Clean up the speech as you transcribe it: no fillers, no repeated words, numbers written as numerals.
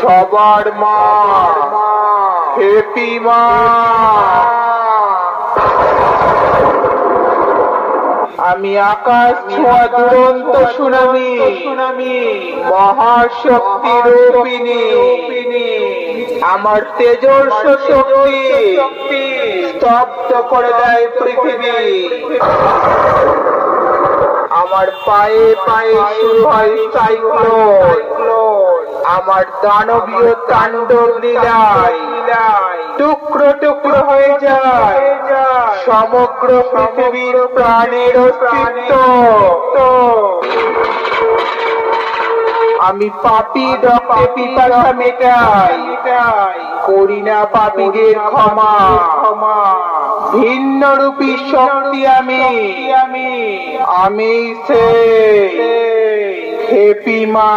সবার মা হ্যাপি মা। আমি আকাশ ছোঁয়া দুরন্ত সুনামি মহাশক্তি রূপিণী। আমার তেজস্ব শক্তি স্তব্ধ করে দেয় পৃথিবী। আমার পায়ে পায়ে শুরু হয় সাইক্লোন। আমার দানবীয় তাণ্ডব লীলায় টুকরো টুকরো হয়ে যায় সমগ্র পৃথিবীর প্রাণের অস্তিত্ব। আমি পাপী রক্তে পিপাসা মেটাই, করি না পাপীদের ক্ষমা। ভিন্ন রূপী শক্তি আমি সেই হ্যাপি মা।